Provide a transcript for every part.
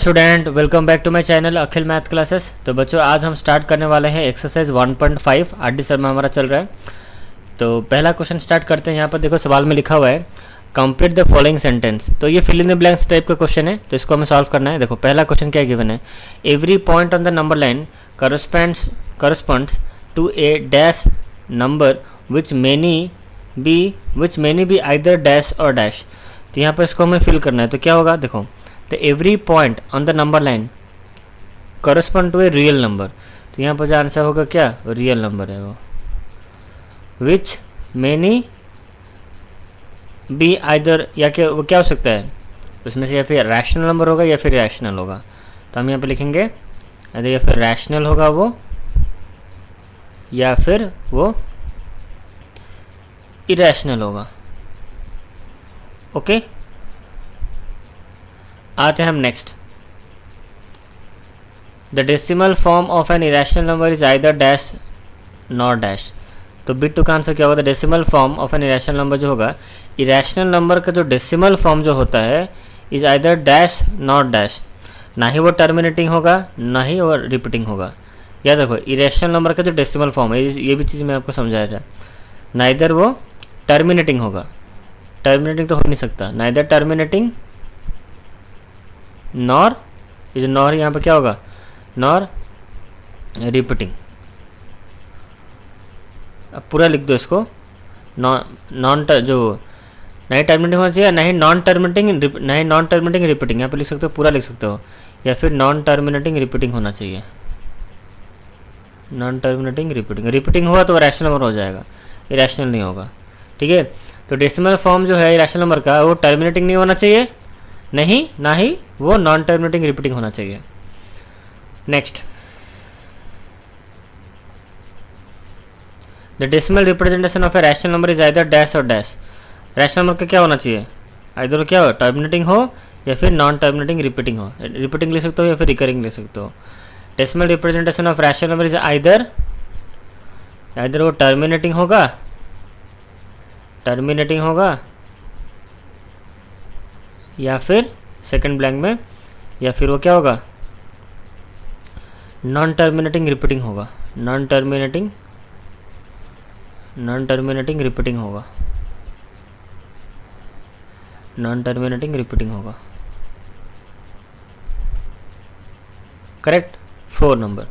Student welcome back to my channel Akhil math classes. तो बच्चों आज हम स्टार्ट करने वाले हैं एक्सरसाइज 1.5 आरडी सर में हमारा चल रहा है। तो पहला क्वेश्चन स्टार्ट करते हैं। यहाँ पर देखो सवाल में लिखा हुआ है कंप्लीट द फॉलोइंग सेंटेंस। तो ये fill in the blanks type का क्वेश्चन है, तो इसको हमें सॉल्व करना है। देखो पहला क्वेश्चन क्या गिवन है, every point on the number line corresponds to a dash number which many be either dash और डैश। तो यहाँ पर इसको हमें फिल करना है। तो क्या होगा, देखो तो every point on the number line correspond to a real number. तो यहाँ पर जो आंसर होगा क्या, रियल नंबर है वो। विच मेनी बी आइदर, या क्या वो क्या हो सकता है उसमें से, या फिर रैशनल नंबर होगा या फिर रैशनल होगा। तो हम यहाँ पे लिखेंगे या फिर रैशनल होगा वो, या फिर वो इरेशनल होगा। ओके आते हैं हम next. The decimal form of N irrational number is either dash not dash. तो बिट टू का आंसर क्या होगा, the decimal form of N irrational number जो होगा, इरेशनल नंबर का जो डेसिमल फॉर्म जो होता है is either dash not dash. ना ही वो टर्मिनेटिंग होगा ना ही वो रिपीटिंग होगा। याद रखो इरेशनल नंबर का जो डेसिमल फॉर्म है, ये भी चीज़ मैं आपको समझाया था, नाइदर वो टर्मिनेटिंग होगा, टर्मिनेटिंग तो हो नहीं सकता, नाइदर टर्मिनेटिंग नॉर, ये जो नॉर यहाँ पे क्या होगा, नॉर रिपीटिंग। अब पूरा लिख दो इसको, नॉन जो नहीं टर्मिनेटिंग होना चाहिए, नहीं नॉन टर्मिनेटिंग रिपीटिंग। यहाँ पे लिख सकते हो, पूरा लिख सकते हो, या फिर नॉन टर्मिनेटिंग रिपीटिंग होना चाहिए। नॉन टर्मिनेटिंग रिपीटिंग हुआ तो रैशनल नंबर हो जाएगा, इरेशनल नहीं होगा। ठीक है, तो डेसिमल फॉर्म जो है इरेशनल नंबर का वो टर्मिनेटिंग नहीं होना चाहिए, नहीं ना ही वो नॉन टर्मिनेटिंग रिपीटिंग होना चाहिए। Next, the decimal representation of a rational number is either dash और डैश। रैशनल नंबर का क्या होना चाहिए, आइदर क्या हो, टर्मिनेटिंग हो या फिर नॉन टर्मिनेटिंग रिपीटिंग हो। रिपीटिंग ले सकते हो या फिर रिकरिंग ले सकते हो। Decimal representation of rational number is either वो टर्मिनेटिंग होगा या फिर सेकंड ब्लैंक में, या फिर वो क्या होगा, नॉन टर्मिनेटिंग रिपीटिंग होगा। नॉन टर्मिनेटिंग रिपीटिंग होगा। नॉन टर्मिनेटिंग रिपीटिंग होगा। Correct. 4 number,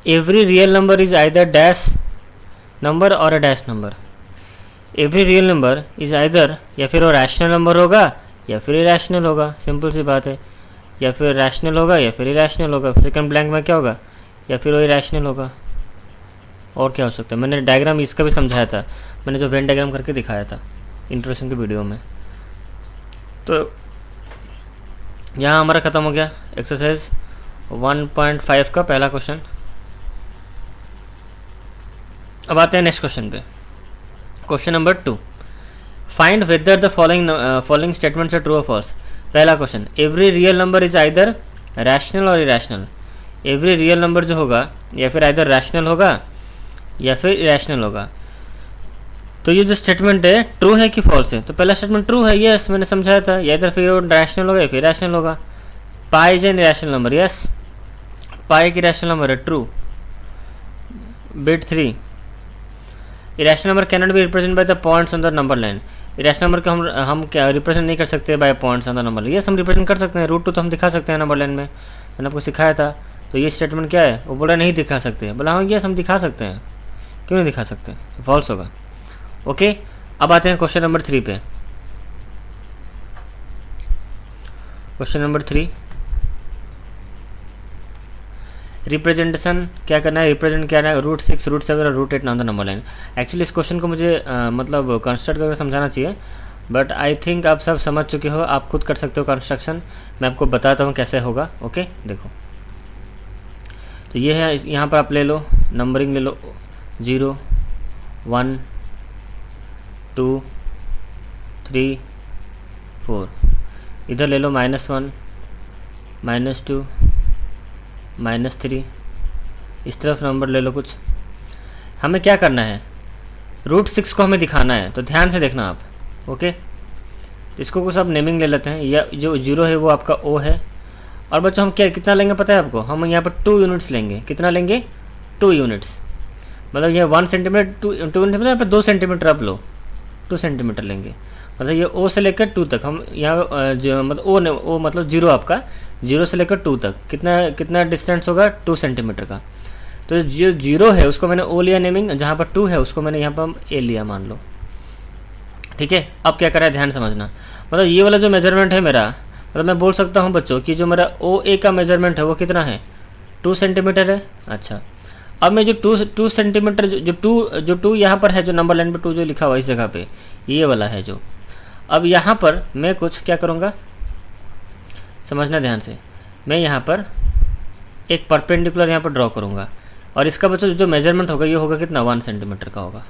every real number is either dash number और a dash number. Every real number is either, या फिर वो रैशनल नंबर होगा या फिर इरेशनल होगा, सिंपल सी बात है, या फिर रैशनल होगा या फिर इरेशनल होगा। सेकंड ब्लैंक में क्या होगा, या फिर वो इरेशनल होगा। और क्या हो सकता है, मैंने डायग्राम इसका भी समझाया था, मैंने जो वेन डायग्राम करके दिखाया था इंट्रोडक्शन की वीडियो में। तो यहाँ हमारा ख़त्म हो गया एक्सरसाइज 1.5 का पहला क्वेश्चन। अब आते हैं नेक्स्ट क्वेश्चन पे, question number 2। Find whether the following statements are true और फॉल्स। पहला question, every real number is either rational और इरेशनल। एवरी रियल नंबर जो होगा या फिर आइदर रैशनल होगा या फिर इरेशनल होगा। तो ये जो स्टेटमेंट है ट्रू है कि फॉल्स है, तो पहला स्टेटमेंट ट्रू है, यस मैंने समझाया था, या इधर फिर रैशनल होगा या फिर रैशनल होगा। Pi is an irrational number, yes pi एक इरेशनल नंबर है, true. Bit 3, irrational number cannot be represent by the points on the number line. Irrational number को हम क्या रिप्रेजेंट नहीं कर सकते by points on the number line. Yes हम represent कर सकते हैं, √2 तो हम दिखा सकते हैं नंबर लाइन में, मैंने आपको सिखाया था। तो ये स्टेटमेंट क्या है, वो बोला नहीं दिखा सकते, बोला हाँ यस हम दिखा सकते हैं, क्यों नहीं दिखा सकते, फॉल्स होगा। ओके अब आते हैं क्वेश्चन नंबर 3 पे। क्वेश्चन नंबर 3, रिप्रेजेंटेशन क्या करना है, रिप्रेजेंट क्या है, √6 √7 और √8 on the number line. Actually इस क्वेश्चन को मुझे मतलब कंस्ट्रक्ट करके समझाना चाहिए, बट आई थिंक आप सब समझ चुके हो, आप खुद कर सकते हो कंस्ट्रक्शन, मैं आपको बताता हूँ कैसे होगा। ओके देखो, तो ये है, यहाँ पर आप ले लो नंबरिंग, ले लो 0 1 2 3 4, इधर ले लो -1 -2 -3, इस तरफ नंबर ले लो कुछ। हमें क्या करना है, √6 को हमें दिखाना है, तो ध्यान से देखना आप। ओके इसको कुछ आप नेमिंग ले लेते हैं, या जो 0 है वो आपका O है, और बच्चों हम क्या कितना लेंगे पता है आपको, हम यहाँ पर 2 यूनिट्स लेंगे। कितना लेंगे? 2 यूनिट्स। मतलब ये 1 सेंटीमीटर 2 सेंटीमीटर, यहाँ पर 2 सेंटीमीटर आप लो, 2 सेंटीमीटर लेंगे। मतलब ये O से लेकर 2 तक हम यहाँ जो मतलब O मतलब 0 आपका, 0 से लेकर 2 तक कितना डिस्टेंस होगा? 2 सेंटीमीटर का। तो जो 0 है उसको मैंने O लिया नेमिंग, जहाँ पर 2 है उसको मैंने यहाँ पर A लिया मान लो। ठीक है, अब क्या करा है ध्यान समझना। मतलब ये वाला जो मेजरमेंट है मेरा, मतलब मैं बोल सकता हूँ बच्चों कि जो मेरा OA का मेजरमेंट है वो कितना है? 2 सेंटीमीटर है। अच्छा, अब मैं जो 2 सेंटीमीटर जो 2 यहाँ पर है, जो नंबर लाइन पर 2 जो लिखा हुआ है इस जगह पे, ये वाला है जो, अब यहाँ पर मैं कुछ क्या करूँगा समझना ध्यान से। मैं यहाँ पर एक परपेंडिकुलर यहाँ पर ड्रॉ करूँगा और इसका बच्चों जो मेजरमेंट होगा ये होगा कितना? 1 सेंटीमीटर का होगा।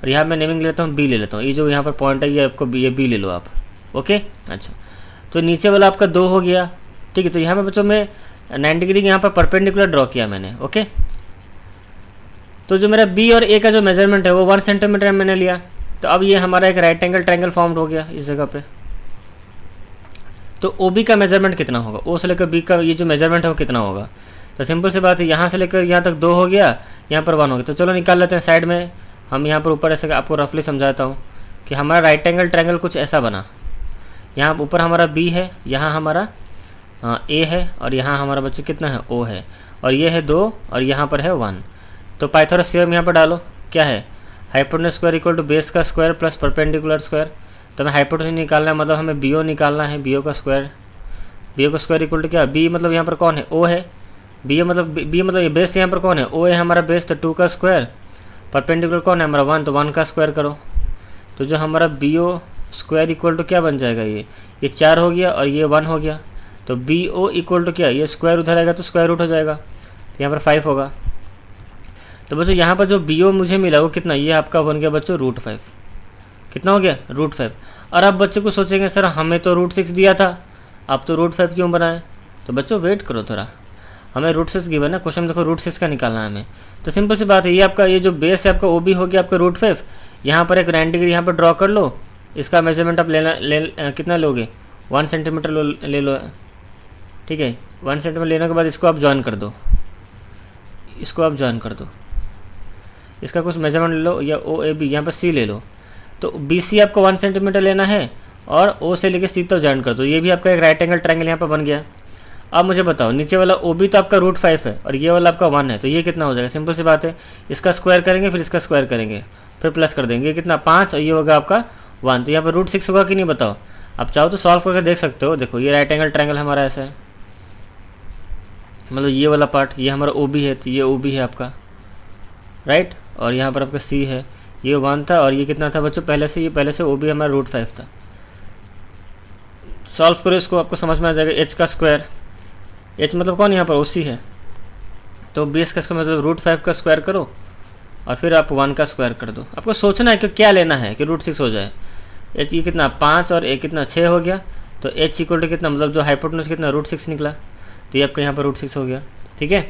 और यहाँ मैं नेमिंग लेता हूँ B ले लेता हूँ। ये जो यहाँ पर पॉइंट है ये आपको ये B ले लो आप। ओके, अच्छा, तो नीचे वाला आपका 2 हो गया। ठीक है, तो यहाँ पर बच्चों मैं 90 डिग्री यहाँ पर परपेंडिकुलर ड्रॉ किया मैंने। ओके, तो जो मेरा B और A का जो मेजरमेंट है वो 1 सेंटीमीटर मैंने लिया। तो अब ये हमारा एक राइट एंगल ट्रायंगल फॉर्म्ड हो गया इस जगह पे। तो OB का मेजरमेंट कितना होगा? O से लेकर B का ये जो मेजरमेंट है वो कितना होगा? तो सिंपल सी बात है, यहाँ से लेकर यहाँ तक 2 हो गया, यहाँ पर 1 हो गया। तो चलो निकाल लेते हैं साइड में। हम यहाँ पर ऊपर ऐसे आपको रफली समझाता हूँ कि हमारा राइट एंगल ट्रायंगल कुछ ऐसा बना। यहाँ ऊपर हमारा B है, यहाँ हमारा A है और यहाँ हमारा बच्चों कितना है? O है। और ये है 2 और यहाँ पर है 1। तो पाइथागोरस थ्योरम यहाँ पर डालो, क्या है? Hypotenuse square equal to base का स्क्वायर प्लस परपेंडिकुलर स्क्वायर। तो हमें हाइपोटेन्यूज निकालना है, मतलब हमें BO निकालना है। BO का स्क्वायर इक्वल टू क्या? B मतलब यहाँ पर कौन है? O है। B मतलब ये बेस यहाँ पर कौन है? O है हमारा बेस, तो 2 का स्क्वायर। परपेंडिकुलर कौन है हमारा? 1, तो 1 का स्क्वायर करो। तो जो हमारा BO स्क्वायर इक्वल टू क्या बन जाएगा? ये 4 हो गया और ये 1 हो गया। तो BO इक्वल टू क्या? ये स्क्वायर उधर आएगा तो स्क्वायर रूट हो जाएगा, यहाँ पर 5 होगा। तो बच्चों यहाँ पर जो BO मुझे मिला वो कितना? ये आपका बन गया बच्चों √5। कितना हो गया? √5। और अब बच्चे को सोचेंगे सर हमें तो √6 दिया था, आप तो √5 क्यों बनाए? तो बच्चों वेट करो थोड़ा, हमें √6 गिवन है, क्वेश्चन देखो √6 का निकालना है हमें। तो सिंपल सी बात है, ये आपका ये जो बेस है आपका OB हो गया आपका √5। यहाँ पर एक 90 डिग्री यहाँ पर ड्रॉ कर लो। इसका मेजरमेंट आप कितना लोगे? 1 सेंटीमीटर ले लो। ठीक है, 1 सेंटीमीटर लेने के बाद इसको आप ज्वाइन कर दो, इसका कुछ मेजरमेंट ले लो, या OAB यहाँ पर C ले लो। तो BC आपको 1 सेंटीमीटर लेना है और O से लेके C तक ज्वाइन कर दो। ये भी आपका एक राइट एंगल ट्रायंगल यहाँ पर बन गया। अब मुझे बताओ, नीचे वाला OB तो आपका √5 है और ये वाला आपका 1 है, तो ये कितना हो जाएगा? सिंपल सी बात है, इसका स्क्वायर करेंगे फिर इसका स्क्वायर करेंगे फिर प्लस कर देंगे। ये कितना? 5 और ये होगा आपका 1। तो यहाँ पर √6 होगा कि नहीं बताओ? आप चाहो तो सॉल्व करके देख सकते हो। देखो ये राइट एंगल ट्रायंगल हमारा ऐसा है, मतलब ये वाला पार्ट ये हमारा OB है, तो ये OB है आपका, राइट। और यहाँ पर आपका C है, ये 1 था और ये कितना था बच्चों? पहले से OB हमारा √5 था। सॉल्व करो इसको, आपको समझ में आ जाएगा। H का स्क्वायर, H मतलब कौन? यहाँ पर OC है, तो बेस का स्क्वायर मतलब √5 का स्क्वायर करो और फिर आप 1 का स्क्वायर कर दो। आपको सोचना है कि क्या लेना है कि √6 हो जाए। H ये कितना? 5 और A कितना? 6 हो गया। तो H इक्वल टू कितना? मतलब जो हाइपोटेन्यूज कितना? √6 निकला, तो ये आपका यहाँ पर √6 हो गया। ठीक है,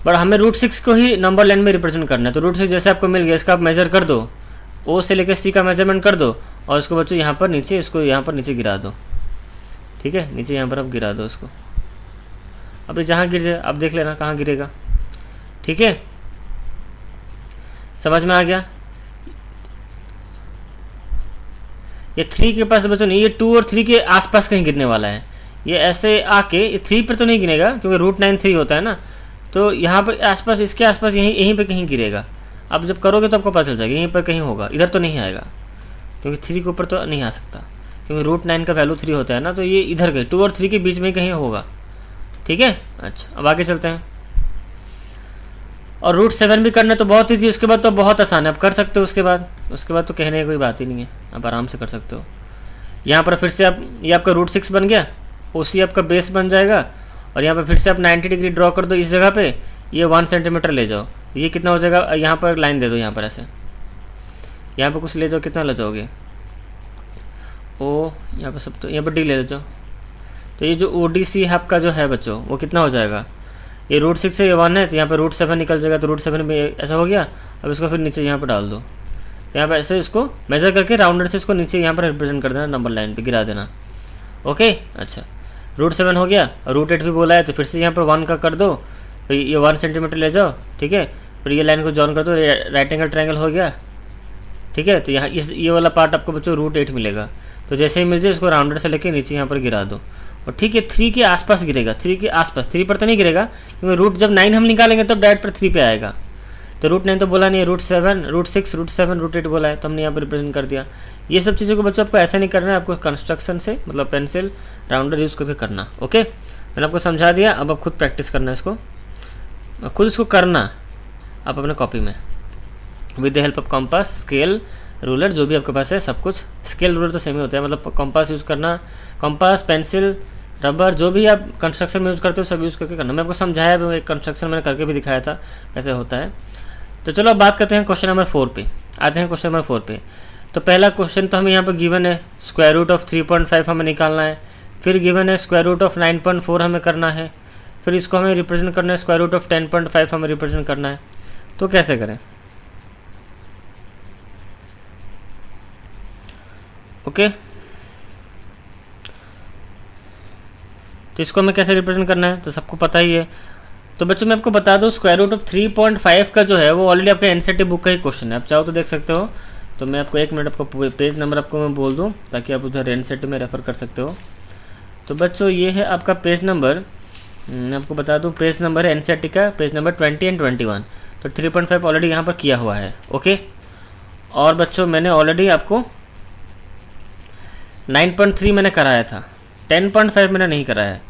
बट हमें √6 को ही नंबर लाइन में रिप्रेजेंट करना है। तो √6 जैसे आपको मिल गया, इसका आप मेजर कर दो, O से लेकर C का मेजरमेंट कर दो और उसको बच्चों यहाँ पर नीचे, इसको यहाँ पर नीचे गिरा दो। ठीक है, नीचे यहाँ पर आप गिरा दो इसको। अब जहाँ गिर जाए आप देख लेना कहाँ गिरेगा। ठीक है, समझ में आ गया? ये 3 के पास बच्चों नहीं, ये 2 और 3 के आसपास कहीं गिरने वाला है। ये ऐसे आके ये 3 पर तो नहीं गिरेगा क्योंकि √9 3 होता है ना, तो यहाँ पर आसपास, इसके आसपास यहीं पे कहीं गिरेगा। अब जब करोगे तो आपको पता चल जाएगा यहीं पर कहीं होगा, इधर तो नहीं आएगा क्योंकि 3 के ऊपर तो नहीं आ सकता, क्योंकि √9 का वैल्यू 3 होता है ना, तो ये इधर गए 2 और 3 के बीच में कहीं होगा। ठीक है, अच्छा अब आगे चलते हैं। और √7 भी करना तो बहुत ईजी, उसके बाद तो बहुत आसान है, आप कर सकते हो। उसके बाद तो कहने की कोई बात ही नहीं है, आप आराम से कर सकते हो। यहाँ पर फिर से आप, ये आपका √6 बन गया, OC आपका बेस बन जाएगा और यहाँ पर फिर से आप 90 डिग्री ड्रॉ कर दो इस जगह पे, ये 1 सेंटीमीटर ले जाओ, ये कितना हो जाएगा? यहाँ पर लाइन दे दो, यहाँ पर ऐसे, यहाँ पर कुछ ले जाओ, कितना ले जाओगे? O यहाँ पर सब, तो यहाँ पर D ले जाओ। तो ये जो ODC है आपका जो है बच्चों, वो कितना हो जाएगा? ये √6 से ये 1 है, तो यहाँ पर √7 निकल जाएगा, तो √7 में ऐसा हो गया। अब इसको फिर नीचे यहाँ पर डाल दो, यहाँ पर ऐसे इसको मेजर करके राउंडर से इसको नीचे यहाँ पर रिप्रेजेंट कर देना, नंबर लाइन पे गिरा देना। ओके, अच्छा √7 हो गया, √8 भी बोला है, तो फिर से यहाँ पर 1 का कर दो, फिर ये 1 सेंटीमीटर ले जाओ, ठीक है, फिर ये लाइन को जॉइन कर दो, राइट एंगल ट्रायंगल हो गया, ठीक है। तो यहाँ ये वाला पार्ट आपको बच्चों √8 मिलेगा। तो जैसे ही मिल जाए इसको राउंडर से लेके नीचे यहाँ पर गिरा दो, और ठीक है 3 के आसपास गिरेगा, 3 के आसपास, 3 पर तो नहीं गिरेगा क्योंकि रूट जब 9 हम निकालेंगे तब डायरेक्ट पर 3 पे आएगा। तो √9 तो बोला नहीं है, √7, √6, √7, √8 बोला है, तो हमने यहाँ पर रिप्रेजेंट कर दिया। ये सब चीज़ों को बच्चों आपको ऐसा नहीं करना है, आपको कंस्ट्रक्शन से मतलब पेंसिल राउंडर यूज़ करके करना। ओके, मैंने आपको समझा दिया, अब आप खुद प्रैक्टिस करना है इसको, खुद इसको करना आप अपने कॉपी में with the help of compass, scale, ruler, जो भी आपके पास है सब कुछ। स्केल रूलर तो सेम ही होता है, मतलब कॉम्पास यूज़ करना, कॉम्पास, पेंसिल, रबर, जो भी आप कंस्ट्रक्शन में यूज़ करते हो सब यूज़ करके करना। मैं आपको समझाया भी, एक कंस्ट्रक्शन मैंने करके भी दिखाया था कैसे होता है। तो चलो अब बात करते हैं क्वेश्चन नंबर 4 पे, आते हैं क्वेश्चन नंबर 4 पे। तो पहला क्वेश्चन तो हमें यहाँ पर गिवन है √3.5 हमें निकालना है, फिर गिवन है √9.4 हमें करना है, फिर इसको हमें रिप्रेजेंट करना है √10.5 हमें रिप्रेजेंट करना है। तो कैसे करें? ओके, तो इसको हमें कैसे रिप्रेजेंट करना है तो सबको पता ही है। तो बच्चों मैं आपको बता दूं √3.5 का जो है वो ऑलरेडी आपका एनसीईआरटी बुक का ही क्वेश्चन है, आप चाहो तो देख सकते हो। तो मैं आपको 1 मिनट आपको पेज नंबर आपको मैं बोल दूं ताकि आप उधर एनसीईआरटी में रेफर कर सकते हो। तो बच्चों ये है आपका पेज नंबर, मैं आपको बता दूं पेज नंबर है एनसीईआरटी का, पेज नंबर 20 एंड 21। तो 3.5 ऑलरेडी यहाँ पर किया हुआ है। ओके, और बच्चों मैंने ऑलरेडी आपको 9.3 मैंने कराया था, 10.5 मैंने नहीं कराया है,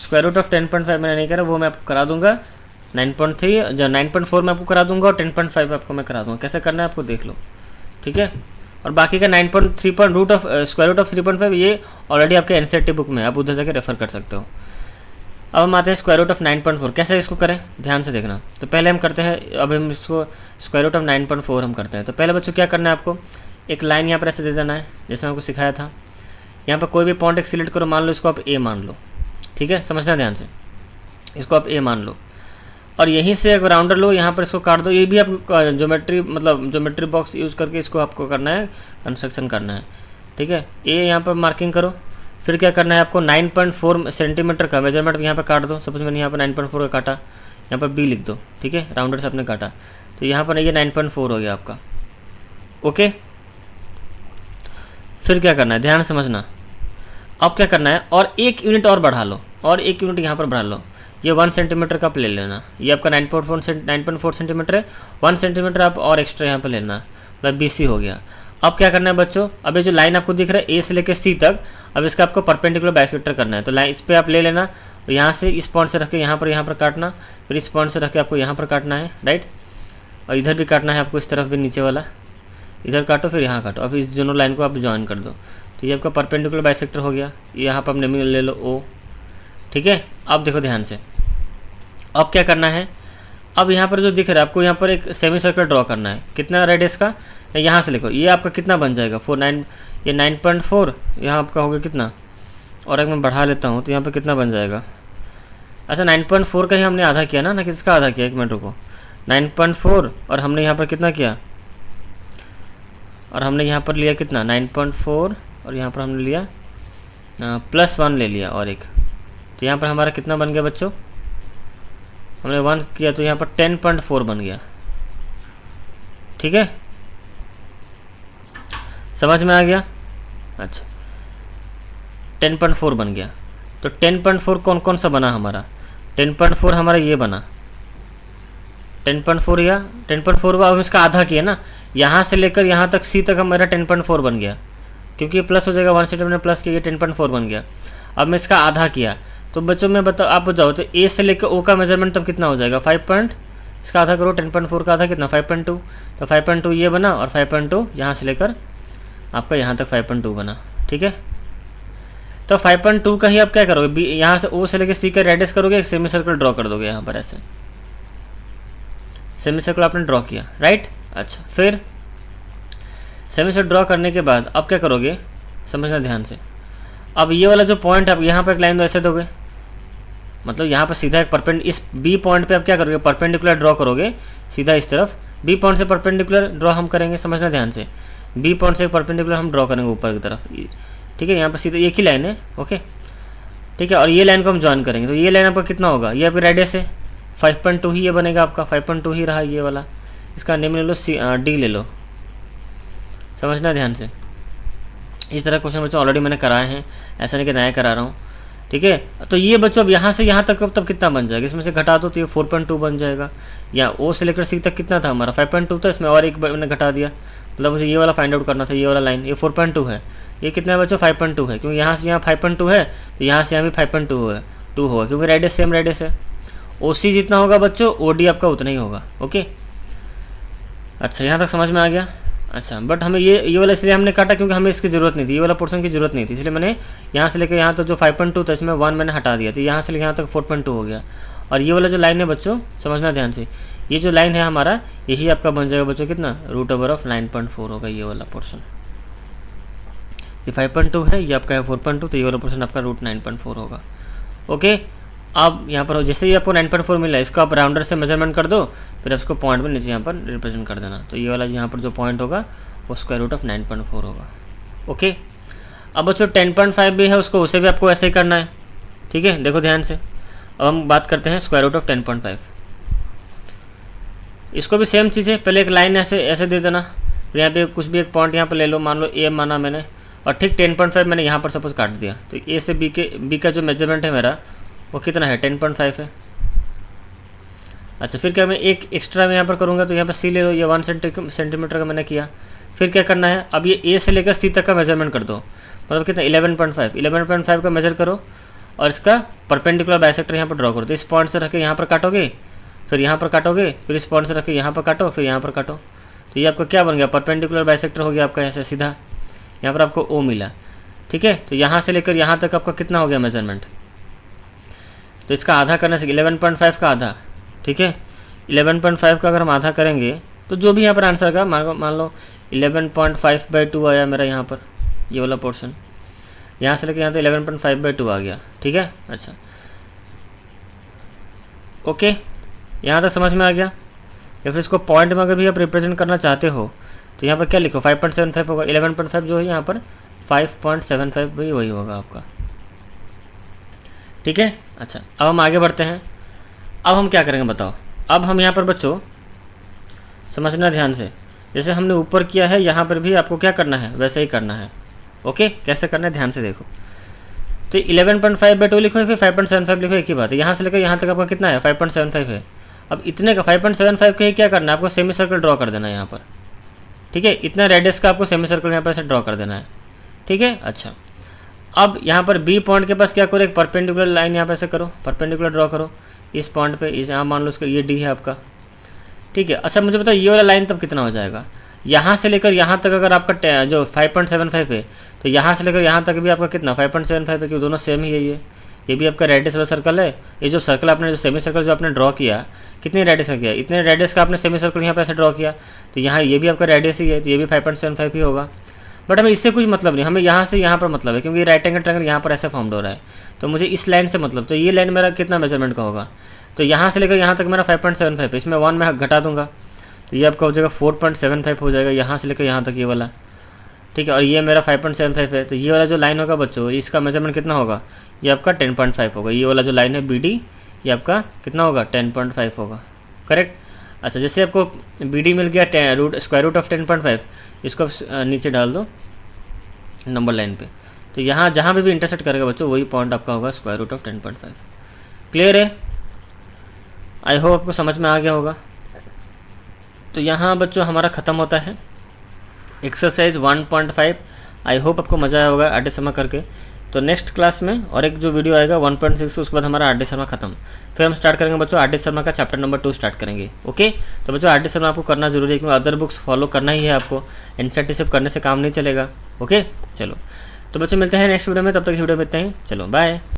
√10.5 मैंने नहीं करा, वो मैं आपको करा दूंगा। 9.3 जो 9.4 मैं आपको करा दूंगा और 10.5 आपको मैं करा दूंगा। कैसे करना है आपको देख लो, ठीक है। और बाकी का 9.3 √3.5 ये ऑलरेडी आपके एनसीईआरटी बुक में, आप उधर जाके रेफर कर सकते हो। अब हम आते हैं √9.4, कैसे इसको करें ध्यान से देखना। तो पहले हम करते हैं, अब हम इसको √9.4 हम करते हैं। तो पहले बच्चों क्या करना है आपको, एक लाइन यहाँ पर ऐसे दे देना है जैसे मैं आपको सिखाया था। यहाँ पर कोई भी पॉइंट एक सिलेक्ट करो, मान लो इसको आप ए मान लो, ठीक है, समझना ध्यान से, इसको आप ए मान लो, और यहीं से एक राउंडर लो, यहाँ पर इसको काट दो। ये भी आप ज्योमेट्री मतलब ज्योमेट्री बॉक्स यूज़ करके इसको आपको करना है, कंस्ट्रक्शन करना है, ठीक है। ए यहाँ पर मार्किंग करो, फिर क्या करना है आपको 9.4 सेंटीमीटर का मेजरमेंट यहाँ पर काट दो। सपोज मैंने यहाँ पर 9.4 का काटा, यहाँ पर बी लिख दो, ठीक है, राउंडर से आपने काटा, तो यहाँ पर ये 9.4 हो गया आपका। ओके, फिर क्या करना है ध्यान समझना, अब क्या करना है, और 1 यूनिट और बढ़ा लो, और 1 यूनिट यहाँ पर बढ़ा लो, ये 1 सेंटीमीटर का आप ले लेना। ये आपका 9.4 सेंटीमीटर है, 1 सेंटीमीटर आप और एक्स्ट्रा यहाँ पर लेना, मतलब BC हो गया। अब क्या करना है बच्चों, अब ये जो लाइन आपको दिख रहा है A से लेकर C तक, अब इसका आपको परपेंडिकुलर बाइसेक्टर करना है। तो लाइन इस पर आप ले लेना, और यहाँ से इस पॉइंट से रख के यहाँ पर काटना, फिर इस पॉइंट से रख के आपको यहाँ पर काटना है, राइट, और इधर भी काटना है आपको, इस तरफ भी नीचे वाला इधर काटो, फिर यहाँ काटो। अब इस दोनों लाइन को आप ज्वाइन कर दो, तो ये आपका परपेंडिकुलर बाइसेक्टर हो गया। यहाँ पर हमने ले लो O, ठीक है। अब देखो ध्यान से, अब क्या करना है, अब यहाँ पर जो दिख रहा है आपको, यहाँ पर एक सेमी सर्कल ड्रॉ करना है। कितना रेडियस का, यहाँ से लिखो, ये आपका कितना बन जाएगा 9, ये 9.4 यहाँ आपका हो गया कितना, और अगर मैं बढ़ा लेता हूँ तो यहाँ पर कितना बन जाएगा। अच्छा 9.4 का ही हमने आधा किया ना किसका आधा किया, 1 मिनट रुको, 9.4 और हमने यहाँ पर कितना किया, और हमने यहाँ पर लिया कितना 9.4, और यहाँ पर हमने लिया +1 ले लिया और एक, तो यहाँ पर हमारा कितना बन गया बच्चों, हमने 1 किया तो यहाँ पर 10.4 बन गया, ठीक है, समझ में आ गया। अच्छा 10.4 बन गया, तो 10.4 कौन कौन सा बना हमारा, 10.4 हमारा ये बना 10.4 या 10.4 को अब इसका आधा किया ना, यहाँ से लेकर यहाँ तक C तक हमारा 10.4 बन गया, क्योंकि ये प्लस हो जाएगा 1 सेंटीमीटर प्लस किया, ये 10.4 बन गया। अब मैं इसका आधा किया, तो बच्चों मैं बताओ, आप बताओ तो A से लेकर O का मेजरमेंट तब कितना हो जाएगा 5 इसका आधा करो, 10.4 का आधा कितना 5.2, तो 5.2 ये बना, और 5.2 यहाँ से लेकर आपका यहाँ तक 5.2 बना, ठीक है। तो 5.2 का ही आप क्या करोगे, यहाँ से O से लेकर C का रेडियस करोगे, एक सेमी सर्कल ड्रॉ कर दोगे यहाँ पर, ऐसे सेमी सर्कल आपने ड्रॉ किया, राइट। अच्छा फिर सेमी सर्कल ड्रॉ करने के बाद अब क्या करोगे, समझना ध्यान से। अब ये वाला जो पॉइंट है, यहाँ पर एक लाइन ऐसे दोगे, मतलब यहाँ पर सीधा एक परपेंडिकुलर, इस B पॉइंट पे आप क्या करोगे, परपेंडिकुलर ड्रॉ करोगे सीधा इस तरफ, B पॉइंट से परपेंडिकुलर ड्रॉ हम करेंगे, समझना ध्यान से। B पॉइंट से एक परपेंडिकुलर हम ड्रॉ करेंगे ऊपर की तरफ, ठीक है, यहाँ पर सीधा एक ही लाइन है, ओके। ठीक है, और ये लाइन को हम ज्वाइन करेंगे तो ये लाइन आपका कितना होगा, ये आपका रेडियस है 5.2 ही ये बनेगा आपका, 5.2 ही रहा ये वाला। इसका नेम ले लो डी ले लो, समझना ध्यान से। इस तरह क्वेश्चन बच्चों ऑलरेडी मैंने कराए हैं, ऐसा नहीं कि नया करा रहा हूँ, ठीक है। तो ये बच्चों अब यहाँ से यहाँ तक तब कितना बन जाएगा, इसमें से घटा दो तो ये 4.2 बन जाएगा। या ओ से लेकर सी तक कितना था हमारा 5.2 था, इसमें और एक मैंने घटा दिया, मतलब मुझे ये वाला फाइंड आउट करना था, ये वाला लाइन ये 4.2 है, ये कितना है बच्चों 5.2 है, क्योंकि यहाँ से यहाँ 5.2 है तो यहाँ से यहाँ भी 5.2 है 2 होगा, क्योंकि रेडियस सेम रेडियस है। ओ सी जितना होगा बच्चों ओ डी आपका उतना ही होगा। ओके, अच्छा यहाँ तक समझ में आ गया। अच्छा, बट हमें ये वाला इसलिए हमने काटा क्योंकि हमें इसकी ज़रूरत नहीं थी, ये वाला पोर्शन की ज़रूरत नहीं थी, इसलिए मैंने यहाँ से लेकर यहाँ तक जो 5.2 था इसमें 1 मैंने हटा दिया, तो यहाँ से लेकर यहाँ तक 4.2 हो गया। और ये वाला जो लाइन है बच्चों समझना ध्यान से, ये जो लाइन है हमारा यही आपका बन जाएगा बच्चों कितना, √9.4 होगा ये वाला पोर्शन। ये 5.2 है, ये आपका है 4.2, तो ये वाला पोर्शन आपका √9.4 होगा। ओके, अब यहाँ पर जैसे ही आपको 9.4 मिला है, इसको आप राउंडर से मेजरमेंट कर दो, फिर इसको पॉइंट में नीचे यहाँ पर रिप्रेजेंट कर देना, तो ये वाला यहाँ पर जो पॉइंट होगा वो √9.4 होगा। ओके, अब बच्चों 10.5 भी है उसको, उसे भी आपको ऐसे ही करना है, ठीक है। देखो ध्यान से, अब हम बात करते हैं √10.5। इसको भी सेम चीज़ है, पहले एक लाइन ऐसे दे देना, फिर यहाँ पे कुछ भी एक पॉइंट यहाँ पर ले लो, मान लो ए माना मैंने, और ठीक 10.5 मैंने यहाँ पर सपोज काट दिया, तो ए से बी का जो मेजरमेंट है मेरा वो कितना है 10.5 है। अच्छा, फिर क्या मैं एक एक्स्ट्रा में यहाँ पर करूँगा, तो यहाँ पर सी ले लो, ये 1 सेंटीमीटर का मैंने किया। फिर क्या करना है, अब ये ए से लेकर सी तक का मेजरमेंट कर दो, मतलब कितना 11.5 का मेजर करो, और इसका परपेंडिकुलर बाइसेक्टर यहाँ पर ड्रॉ करो। तो इस पॉइंट से रख के यहाँ पर काटोगे, फिर यहाँ पर काटोगे, फिर इस पॉइंट से रख के यहाँ पर काटो, फिर यहाँ पर काटो, तो ये आपका क्या बन गया, परपेंडिकुलर बाइसेक्टर हो गया आपका ऐसे सीधा, यहाँ पर आपको ओ मिला, ठीक है। तो यहाँ से लेकर यहाँ तक आपका कितना हो गया मेजरमेंट, तो इसका आधा करने से 11.5 का आधा, ठीक है। 11.5 का अगर हम आधा करेंगे तो जो भी यहाँ पर आंसर का मान लो 11.5/2 आया मेरा यहाँ पर, ये वाला पोर्शन यहाँ से लेकर यहाँ तो 11.5/2 आ गया, ठीक है। अच्छा, ओके, यहाँ तक समझ में आ गया। या फिर इसको पॉइंट में अगर भी आप रिप्रेजेंट करना चाहते हो तो यहाँ पर क्या लिखो 5.75 होगा, 11.5 जो है यहाँ पर 5.75 भी वही होगा आपका, ठीक है। अच्छा, अब हम आगे बढ़ते हैं। अब हम क्या करेंगे बताओ, अब हम यहाँ पर बच्चों समझना ध्यान से, जैसे हमने ऊपर किया है यहाँ पर भी आपको क्या करना है वैसे ही करना है। ओके, कैसे करना है ध्यान से देखो, तो 11.5/2 लिखो, फिर 5.75 लिखो, एक ही बात है। यहाँ से लेकर यहाँ तक आपका कितना है 5.75 है। अब इतने का 5.75 के क्या करना है, आपको सेमी सर्कल ड्रॉ कर देना है यहाँ पर, ठीक है। इतना रेडियस का आपको सेमी सर्कल यहाँ पर ऐसे ड्रॉ कर देना है, ठीक है। अच्छा, अब यहाँ पर बी पॉइंट के पास क्या करो, एक परपेंडिकुलर लाइन यहाँ पर ऐसे करो, परपेंडिकुलर ड्रॉ करो इस पॉइंट पे, इस यहाँ मान लो इसका ये डी है आपका, ठीक है। अच्छा, मुझे बताओ ये वाला लाइन तब कितना हो जाएगा, यहाँ से लेकर यहाँ तक अगर आपका जो 5.75 है, तो यहाँ से लेकर यहाँ तक भी आपका कितना 5.75 है, क्योंकि दोनों सेम ही है। ये भी आपका रेडियस वाला सर्कल है। ये जो सर्कल आपने जो सेमी सर्कल जो आपने ड्रॉ किया, कितने रेडियस का किया, इतने रेडियस का आपने सेमी सर्कल यहाँ पर ऐसे ड्रॉ किया, तो यहाँ ये भी आपका रेडियस ही है, तो ये भी 5.75 ही होगा। बट हमें इससे कुछ मतलब नहीं, हमें यहाँ से यहाँ पर मतलब है, क्योंकि राइट एंगल ट्रायंगल यहाँ पर ऐसे फॉर्म हो रहा है, तो मुझे इस लाइन से मतलब, तो ये लाइन मेरा कितना मेजरमेंट का होगा, तो यहाँ से लेकर यहाँ तक मेरा 5.75 है, इसमें 1 मैं घटा दूंगा, तो ये आपका हो जाएगा 4.75 हो जाएगा यहाँ से लेकर यहाँ तक ये वाला, ठीक है। और ये मेरा 5.75 है, तो ये वाला जो लाइन होगा बच्चों इसका मेजरमेंट कितना होगा, ये आपका 10.5 होगा। ये वाला जो लाइन है BD ये आपका कितना होगा 10.5 होगा, करेक्ट। अच्छा, जैसे आपको BD मिल गया √10.5, इसको नीचे डाल दो नंबर लाइन पे, तो यहाँ जहाँ भी इंटरसेक्ट करेगा बच्चों वही पॉइंट आपका होगा √10.5। क्लियर है, आई होप आपको समझ में आ गया होगा। तो यहाँ बच्चों हमारा ख़त्म होता है एक्सरसाइज 1.5। आई होप आपको मज़ा आया होगा आर डी शर्मा करके। तो नेक्स्ट क्लास में और एक जो वीडियो आएगा 1.6, उसके बाद हमारा आर डी शर्मा खत्म, फिर हम स्टार्ट करेंगे बच्चों आर डी शर्मा का चैप्टर नंबर 2 स्टार्ट करेंगे। ओके, तो बच्चों आर डी शर्मा आपको करना जरूरी है, क्योंकि अदर बुक्स फॉलो करना ही है आपको, एनसीईआरटी सिर्फ करने से काम नहीं चलेगा। ओके, चलो तो बच्चों मिलते हैं नेक्स्ट वीडियो में, तब तक इस वीडियो में इतना ही, चलो बाय।